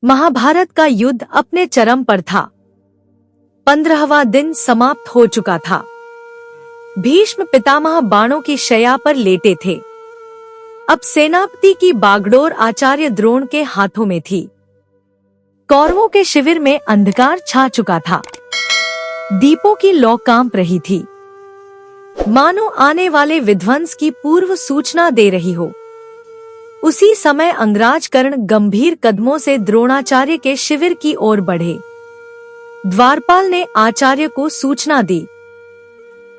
महाभारत का युद्ध अपने चरम पर था। 15वां दिन समाप्त हो चुका था। भीष्म पितामह बाणों की शैया पर लेटे थे। अब सेनापति की बागडोर आचार्य द्रोण के हाथों में थी। कौरवों के शिविर में अंधकार छा चुका था। दीपों की लौ कांप रही थी, मानो आने वाले विध्वंस की पूर्व सूचना दे रही हो। उसी समय अंगराज कर्ण गंभीर कदमों से द्रोणाचार्य के शिविर की ओर बढ़े। द्वारपाल ने आचार्य को सूचना दी,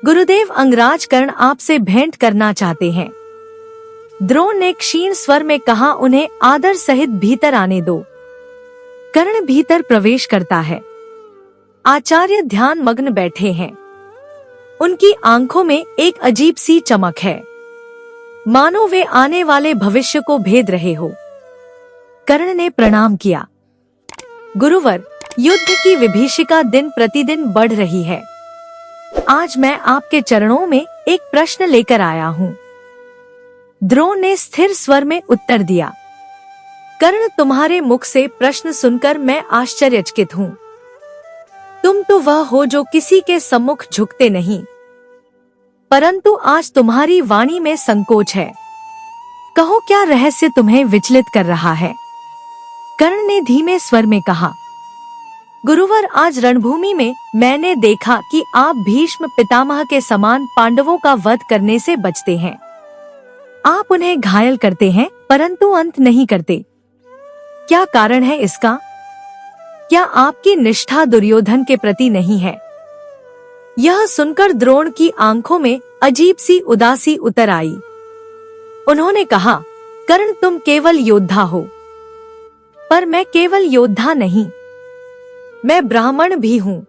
गुरुदेव, अंगराज कर्ण आपसे भेंट करना चाहते हैं। द्रोण ने क्षीण स्वर में कहा, उन्हें आदर सहित भीतर आने दो। कर्ण भीतर प्रवेश करता है। आचार्य ध्यान मग्न बैठे हैं। उनकी आंखों में एक अजीब सी चमक है, मानो वे आने वाले भविष्य को भेद रहे हो। कर्ण ने प्रणाम किया। गुरुवर, युद्ध की विभीषिका दिन प्रतिदिन बढ़ रही है। आज मैं आपके चरणों में एक प्रश्न लेकर आया हूँ। द्रोण ने स्थिर स्वर में उत्तर दिया। कर्ण, तुम्हारे मुख से प्रश्न सुनकर मैं आश्चर्यचकित हूँ। तुम तो वह हो जो किसी के सम्मुख झुकते नहीं, परंतु आज तुम्हारी वाणी में संकोच है। कहो, क्या रहस्य तुम्हें विचलित कर रहा है? कर्ण ने धीमे स्वर में कहा, गुरुवर, आज रणभूमि में मैंने देखा कि आप भीष्म पितामह के समान पांडवों का वध करने से बचते हैं। आप उन्हें घायल करते हैं परंतु अंत नहीं करते। क्या कारण है इसका? क्या आपकी निष्ठा दुर्योधन के प्रति नहीं है? यह सुनकर द्रोण की आंखों में अजीब सी उदासी उतर आई। उन्होंने कहा, कर्ण, तुम केवल योद्धा हो, पर मैं केवल योद्धा नहीं, मैं ब्राह्मण भी हूँ।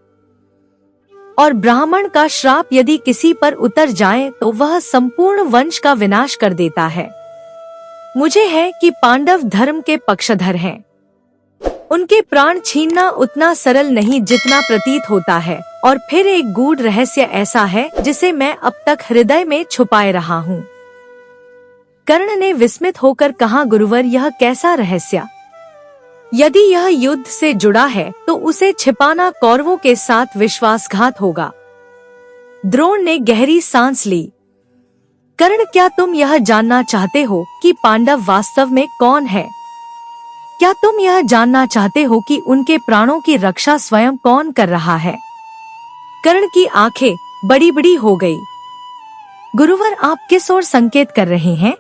और ब्राह्मण का श्राप यदि किसी पर उतर जाए तो वह संपूर्ण वंश का विनाश कर देता है। मुझे है कि पांडव धर्म के पक्षधर हैं। उनके प्राण छीनना उतना सरल नहीं जितना प्रतीत होता है, और फिर एक गूढ़ रहस्य ऐसा है जिसे मैं अब तक हृदय में छुपाए रहा हूँ। कर्ण ने विस्मित होकर कहा, गुरुवर, यह कैसा रहस्य? यदि यह युद्ध से जुड़ा है तो उसे छिपाना कौरवों के साथ विश्वासघात होगा। द्रोण ने गहरी सांस ली। कर्ण, क्या तुम यह जानना चाहते हो कि पांडव वास्तव में कौन है? क्या तुम यह जानना चाहते हो कि उनके प्राणों की रक्षा स्वयं कौन कर रहा है? कर्ण की आंखें बड़ी बड़ी हो गई। गुरुवर, आप किस ओर संकेत कर रहे हैं?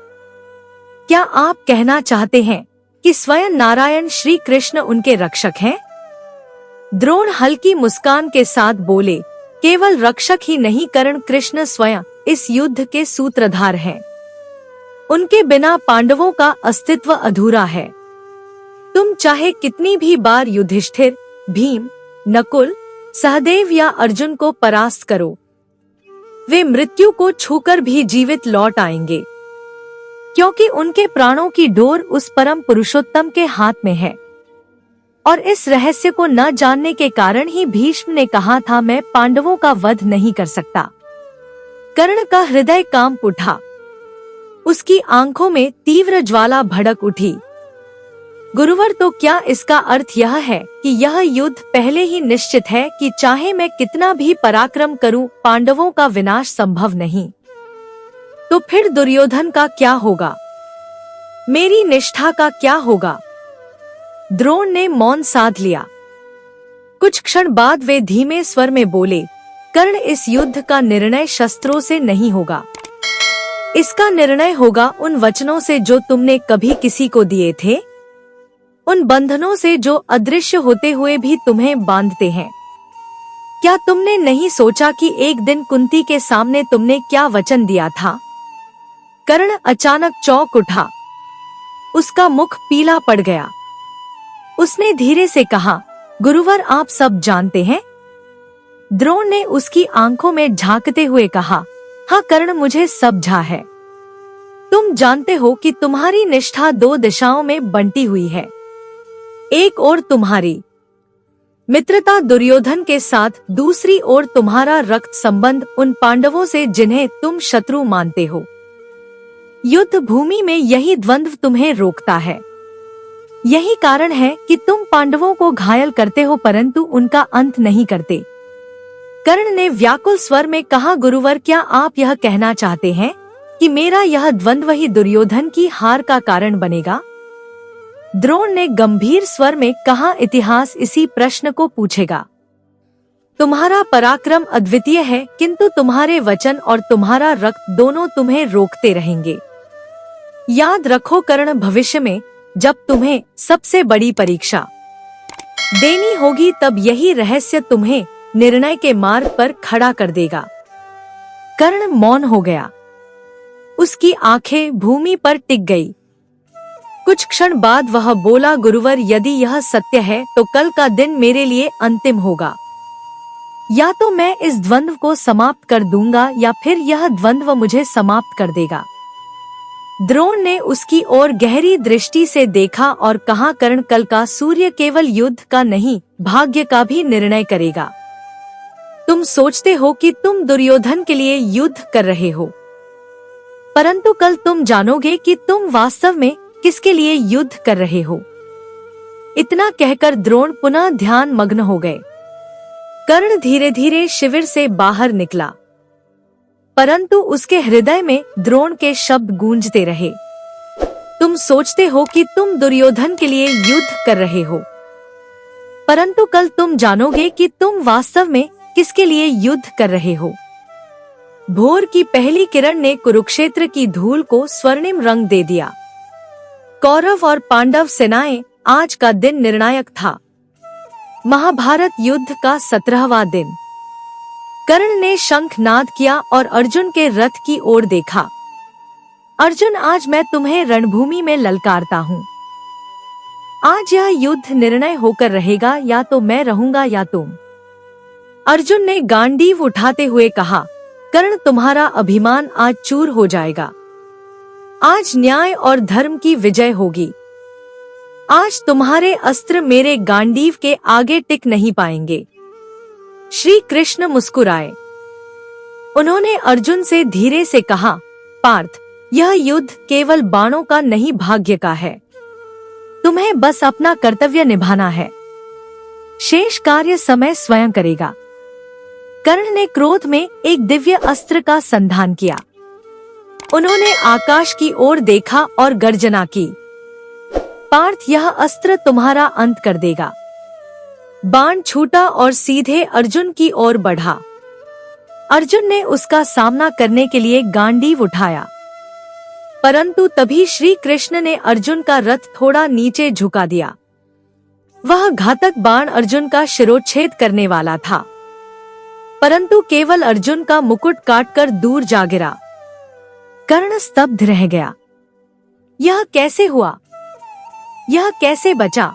क्या आप कहना चाहते हैं कि स्वयं नारायण श्री कृष्ण उनके रक्षक हैं? द्रोण हल्की मुस्कान के साथ बोले, केवल रक्षक ही नहीं, कर्ण, कृष्ण स्वयं इस युद्ध के सूत्रधार हैं। उनके बिना पांडवों का अस्तित्व अधूरा है। तुम चाहे कितनी भी बार युधिष्ठिर, भीम, नकुल, सहदेव या अर्जुन को परास्त करो, वे मृत्यु को छूकर भी जीवित लौट आएंगे, क्योंकि उनके प्राणों की डोर उस परम पुरुषोत्तम के हाथ में है। और इस रहस्य को न जानने के कारण ही भीष्म ने कहा था, मैं पांडवों का वध नहीं कर सकता। कर्ण का हृदय कांप उठा। उसकी आंखों में तीव्र ज्वाला भड़क उठी। गुरुवर, तो क्या इसका अर्थ यह है कि यह युद्ध पहले ही निश्चित है कि चाहे मैं कितना भी पराक्रम करूं, पांडवों का विनाश संभव नहीं? तो फिर दुर्योधन का क्या होगा? मेरी निष्ठा का क्या होगा? द्रोण ने मौन साध लिया। कुछ क्षण बाद वे धीमे स्वर में बोले, कर्ण, इस युद्ध का निर्णय शस्त्रों से नहीं होगा। इसका निर्णय होगा उन वचनों से जो तुमने कभी किसी को दिए थे, उन बंधनों से जो अदृश्य होते हुए भी तुम्हें बांधते हैं। क्या तुमने नहीं सोचा कि एक दिन कुंती के सामने तुमने क्या वचन दिया था? कर्ण अचानक चौंक उठा। उसका मुख पीला पड़ गया। उसने धीरे से कहा, गुरुवर, आप सब जानते हैं? द्रोण ने उसकी आंखों में झांकते हुए कहा, हाँ कर्ण, मुझे सब झा है। तुम जानते हो कि तुम्हारी निष्ठा दो दिशाओं में बंटी हुई है। एक ओर तुम्हारी मित्रता दुर्योधन के साथ, दूसरी ओर तुम्हारा रक्त संबंध उन पांडवों से जिन्हें तुम शत्रु मानते हो। युद्ध भूमि में यही द्वंद्व तुम्हें रोकता है। यही कारण है कि तुम पांडवों को घायल करते हो परंतु उनका अंत नहीं करते। कर्ण ने व्याकुल स्वर में कहा, गुरुवर, क्या आप यह कहना चाहते हैं कि मेरा यह द्वंद्व ही दुर्योधन की हार का कारण बनेगा? द्रोण ने गंभीर स्वर में कहा, इतिहास इसी प्रश्न को पूछेगा। तुम्हारा पराक्रम अद्वितीय है, किंतु तुम्हारे वचन और तुम्हारा रक्त दोनों तुम्हें रोकते रहेंगे। याद रखो कर्ण, भविष्य में जब तुम्हें सबसे बड़ी परीक्षा देनी होगी तब यही रहस्य तुम्हें निर्णय के मार्ग पर खड़ा कर देगा। कर्ण मौन हो गया। उसकी आंखें भूमि पर टिक गई। कुछ क्षण बाद वह बोला, गुरुवर, यदि यह सत्य है तो कल का दिन मेरे लिए अंतिम होगा। या तो मैं इस द्वंद्व को समाप्त कर दूंगा या फिर यह द्वंद्व मुझे समाप्त कर देगा। द्रोण ने उसकी ओर गहरी दृष्टि से देखा और कहा, कर्ण, कल का सूर्य केवल युद्ध का नहीं, भाग्य का भी निर्णय करेगा। तुम सोचते हो कि तुम दुर्योधन के लिए युद्ध कर रहे हो, परंतु कल तुम जानोगे कि तुम वास्तव में किसके लिए युद्ध कर रहे हो। इतना कहकर द्रोण पुनः ध्यान मग्न हो गए। कर्ण धीरे धीरे शिविर से बाहर निकला, परंतु उसके हृदय में द्रोण के शब्द गूंजते रहे। तुम सोचते हो कि तुम दुर्योधन के लिए युद्ध कर रहे हो, परंतु कल तुम जानोगे कि तुम वास्तव में किसके लिए युद्ध कर रहे हो। भोर की पहली किरण ने कुरुक्षेत्र की धूल को स्वर्णिम रंग दे दिया। कौरव और पांडव सेनाएं, आज का दिन निर्णायक था। महाभारत युद्ध का 17वां दिन। कर्ण ने शंखनाद किया और अर्जुन के रथ की ओर देखा। अर्जुन, आज मैं तुम्हें रणभूमि में ललकारता हूँ। आज यह युद्ध निर्णय होकर रहेगा, या तो मैं रहूंगा या तुम। अर्जुन ने गांडीव उठाते हुए कहा, कर्ण, तुम्हारा अभिमान आज चूर हो जाएगा। आज न्याय और धर्म की विजय होगी। आज तुम्हारे अस्त्र मेरे गांडीव के आगे टिक नहीं पाएंगे। श्री कृष्ण मुस्कुराए। उन्होंने अर्जुन से धीरे से कहा, पार्थ, यह युद्ध केवल बाणों का नहीं, भाग्य का है। तुम्हें बस अपना कर्तव्य निभाना है। शेष कार्य समय स्वयं करेगा। कर्ण ने क्रोध में एक दिव्य अस्त्र का संधान किया। उन्होंने आकाश की ओर देखा और गर्जना की, पार्थ, यह अस्त्र तुम्हारा अंत कर देगा। बाण छूटा और सीधे अर्जुन की ओर बढ़ा। अर्जुन ने उसका सामना करने के लिए गांडीव उठाया, परंतु तभी श्री कृष्ण ने अर्जुन का रथ थोड़ा नीचे झुका दिया। वह घातक बाण अर्जुन का शिरोच्छेद करने वाला था, परंतु केवल अर्जुन का मुकुट काटकर दूर जा गिरा। कर्ण स्तब्ध रह गया। यह कैसे हुआ? यह कैसे बचा?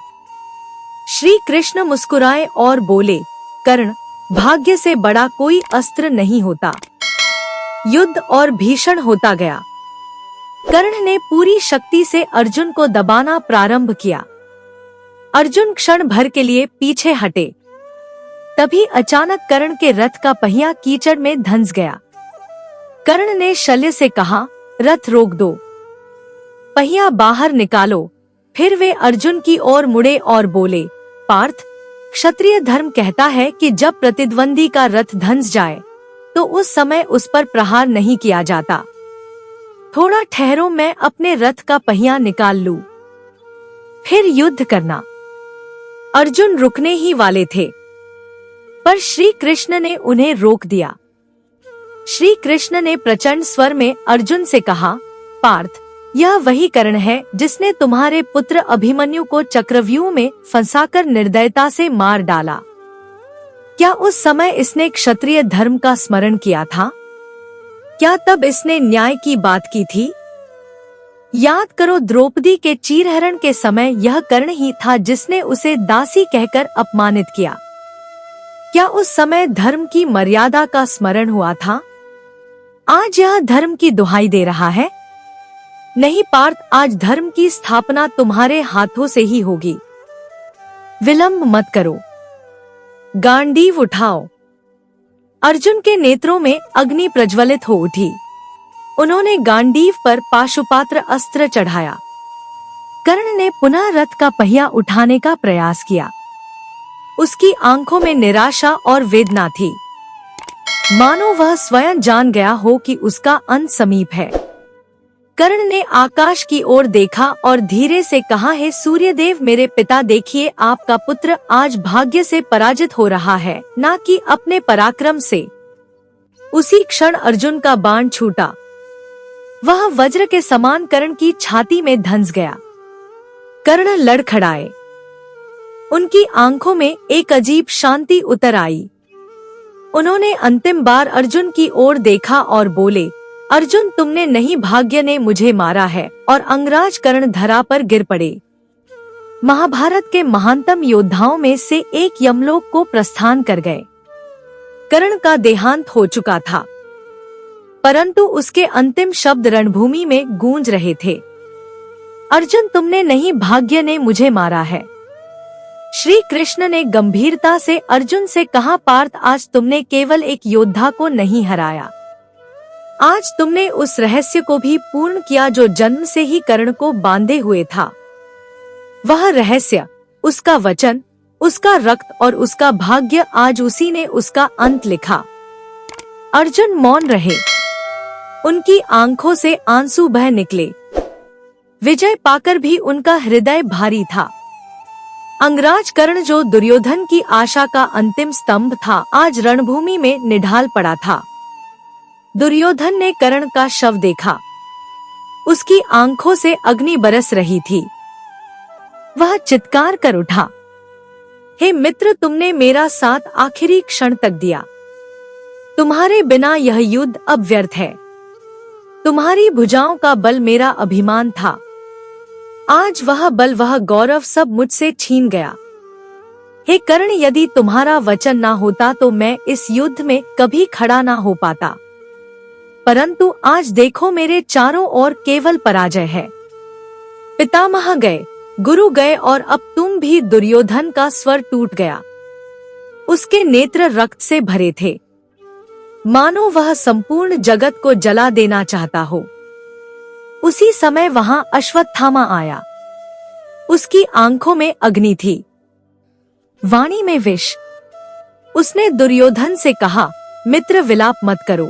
श्री कृष्ण मुस्कुराए और बोले, कर्ण, भाग्य से बड़ा कोई अस्त्र नहीं होता। युद्ध और भीषण होता गया। कर्ण ने पूरी शक्ति से अर्जुन को दबाना प्रारंभ किया। अर्जुन क्षण भर के लिए पीछे हटे। तभी अचानक कर्ण के रथ का पहिया कीचड़ में धंस गया। कर्ण ने शल्य से कहा, रथ रोक दो, पहिया बाहर निकालो। फिर वे अर्जुन की ओर मुड़े और बोले, पार्थ, क्षत्रिय धर्म कहता है कि जब प्रतिद्वंदी का रथ धंस जाए तो उस समय उस पर प्रहार नहीं किया जाता। थोड़ा ठहरो, मैं अपने रथ का पहिया निकाल लूं, फिर युद्ध करना। अर्जुन रुकने ही वाले थे, पर श्री कृष्ण ने उन्हें रोक दिया। श्री कृष्ण ने प्रचंड स्वर में अर्जुन से कहा, पार्थ, यह वही कर्ण है जिसने तुम्हारे पुत्र अभिमन्यु को चक्रव्यूह में फंसाकर निर्दयता से मार डाला। क्या उस समय इसने क्षत्रिय धर्म का स्मरण किया था? क्या तब इसने न्याय की बात की थी? याद करो, द्रौपदी के चीरहरण के समय यह कर्ण ही था जिसने उसे दासी कहकर अपमानित किया। क्या उस समय धर्म की मर्यादा का स्मरण हुआ था? आज यह धर्म की दुहाई दे रहा है। नहीं पार्थ, आज धर्म की स्थापना तुम्हारे हाथों से ही होगी। विलंब मत करो, गांडीव उठाओ। अर्जुन के नेत्रों में अग्नि प्रज्वलित हो उठी। उन्होंने गांडीव पर पाशुपात्र अस्त्र चढ़ाया। कर्ण ने पुनः रथ का पहिया उठाने का प्रयास किया। उसकी आंखों में निराशा और वेदना थी, मानो वह स्वयं जान गया हो कि उसका अंत समीप है। कर्ण ने आकाश की ओर देखा और धीरे से कहा, हे सूर्यदेव मेरे पिता, देखिए आपका पुत्र आज भाग्य से पराजित हो रहा है, ना कि अपने पराक्रम से। उसी क्षण अर्जुन का बाण छूटा। वह वज्र के समान कर्ण की छाती में धंस गया। कर्ण लड़खड़ाए। उनकी आंखों में एक अजीब शांति उतर आई। उन्होंने अंतिम बार अर्जुन की ओर देखा और बोले, अर्जुन तुमने नहीं, भाग्य ने मुझे मारा है। और अंगराज कर्ण धरा पर गिर पड़े। महाभारत के महानतम योद्धाओं में से एक यमलोक को प्रस्थान कर गए। कर्ण का देहांत हो चुका था, परंतु उसके अंतिम शब्द रणभूमि में गूंज रहे थे। अर्जुन तुमने नहीं, भाग्य ने मुझे मारा है। श्री कृष्ण ने गंभीरता से अर्जुन से कहा, पार्थ आज तुमने केवल एक योद्धा को नहीं हराया, आज तुमने उस रहस्य को भी पूर्ण किया जो जन्म से ही कर्ण को बांधे हुए था। वह रहस्य, उसका वचन, उसका रक्त और उसका भाग्य, आज उसी ने उसका अंत लिखा। अर्जुन मौन रहे। उनकी आंखों से आंसू बह निकले। विजय पाकर भी उनका हृदय भारी था। अंगराज कर्ण, जो दुर्योधन की आशा का अंतिम स्तंभ था, आज रणभूमि में निढाल पड़ा था। दुर्योधन ने कर्ण का शव देखा। उसकी आंखों से अग्नि बरस रही थी। वह चित्कार कर उठा, हे मित्र, तुमने मेरा साथ आखिरी क्षण तक दिया। तुम्हारे बिना यह युद्ध अब व्यर्थ है। तुम्हारी भुजाओं का बल मेरा अभिमान था। आज वह बल, वह गौरव सब मुझसे छीन गया। हे कर्ण, यदि तुम्हारा वचन ना होता तो मैं इस युद्ध में कभी खड़ा ना हो पाता। परंतु आज देखो, मेरे चारों ओर केवल पराजय है। पितामह गए, गुरु गए और अब तुम भी। दुर्योधन का स्वर टूट गया। उसके नेत्र रक्त से भरे थे, मानो वह संपूर्ण जगत को जला देना चाहता हो। उसी समय वहां अश्वत्थामा आया। उसकी आंखों में अग्नि थी, वाणी में विष। उसने दुर्योधन से कहा, मित्र विलाप मत करो,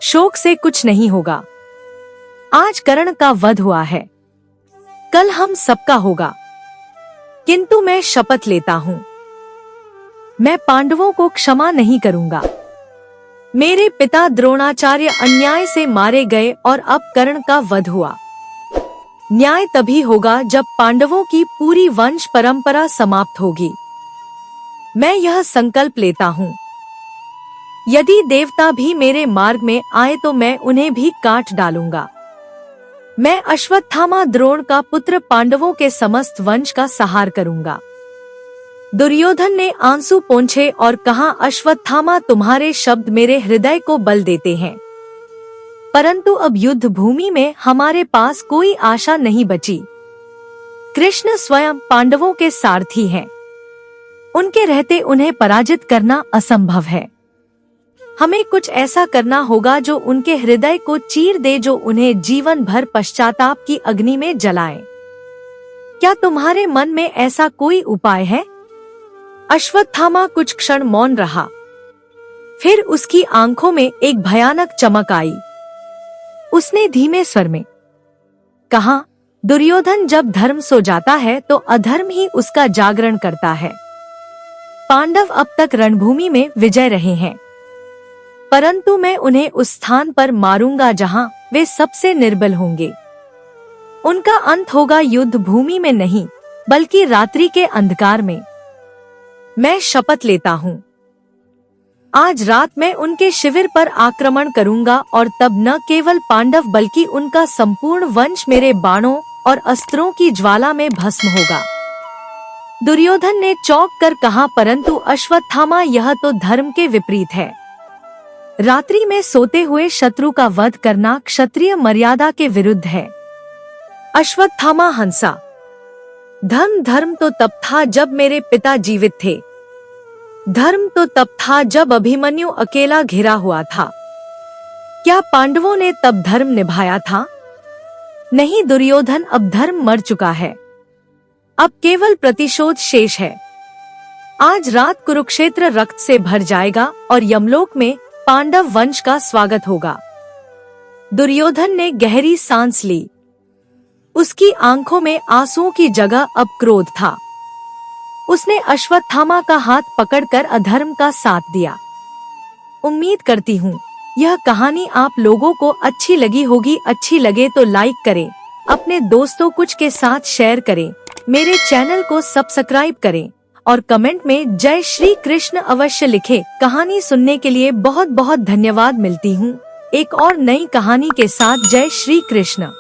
शोक से कुछ नहीं होगा। आज कर्ण का वध हुआ है, कल हम सबका होगा। किंतु मैं शपथ लेता हूँ, मैं पांडवों को क्षमा नहीं करूंगा। मेरे पिता द्रोणाचार्य अन्याय से मारे गए और अब कर्ण का वध हुआ। न्याय तभी होगा जब पांडवों की पूरी वंश परंपरा समाप्त होगी। मैं यह संकल्प लेता हूँ, यदि देवता भी मेरे मार्ग में आए तो मैं उन्हें भी काट डालूंगा। मैं अश्वत्थामा द्रोण का पुत्र पांडवों के समस्त वंश का सहार करूंगा। दुर्योधन ने आंसू पोंछे और कहा, अश्वत्थामा, तुम्हारे शब्द मेरे हृदय को बल देते हैं, परंतु अब युद्ध भूमि में हमारे पास कोई आशा नहीं बची। कृष्ण स्वयं पांडवों के सारथी हैं। उनके रहते उन्हें पराजित करना असंभव है। हमें कुछ ऐसा करना होगा जो उनके हृदय को चीर दे, जो उन्हें जीवन भर पश्चाताप की अग्नि में जलाए। क्या तुम्हारे मन में ऐसा कोई उपाय है? अश्वत्थामा कुछ क्षण मौन रहा। फिर उसकी आंखों में एक भयानक चमक आई। उसने धीमे स्वर में कहा, दुर्योधन, जब धर्म सो जाता है तो अधर्म ही उसका जागरण करता है। पांडव अब तक रणभूमि में विजय रहे हैं, परंतु मैं उन्हें उस स्थान पर मारूंगा जहां वे सबसे निर्बल होंगे। उनका अंत होगा युद्ध भूमि में नहीं, बल्कि रात्रि के अंधकार में। मैं शपथ लेता हूँ, आज रात मैं उनके शिविर पर आक्रमण करूंगा और तब न केवल पांडव बल्कि उनका संपूर्ण वंश मेरे बाणों और अस्त्रों की ज्वाला में भस्म होगा। दुर्योधन ने चौंक कर कहा, परंतु अश्वत्थामा, यह तो धर्म के विपरीत है। रात्रि में सोते हुए शत्रु का वध करना क्षत्रिय मर्यादा के विरुद्ध है। अश्वत्थामा हंसा। धर्म तो तब था जब मेरे पिता जीवित थे। धर्म तो तब था जब अभिमन्यु अकेला घिरा हुआ था। क्या पांडवों ने तब धर्म निभाया था? नहीं, दुर्योधन अब धर्म मर चुका है, अब केवल प्रतिशोध शेष है। आज रात कुरुक्षेत्र रक्त से भर जाएगा और यमलोक में पांडव वंश का स्वागत होगा। दुर्योधन ने गहरी सांस ली। उसकी आंखों में आंसुओं की जगह अब क्रोध था। उसने अश्वत्थामा का हाथ पकड़कर अधर्म का साथ दिया। उम्मीद करती हूँ यह कहानी आप लोगों को अच्छी लगी होगी। अच्छी लगे तो लाइक करें, अपने दोस्तों कुछ के साथ शेयर करें, मेरे चैनल को सब्सक्राइब करें और कमेंट में जय श्री कृष्ण अवश्य लिखें। कहानी सुनने के लिए बहुत बहुत धन्यवाद। मिलती हूँ एक और नई कहानी के साथ। जय श्री कृष्ण।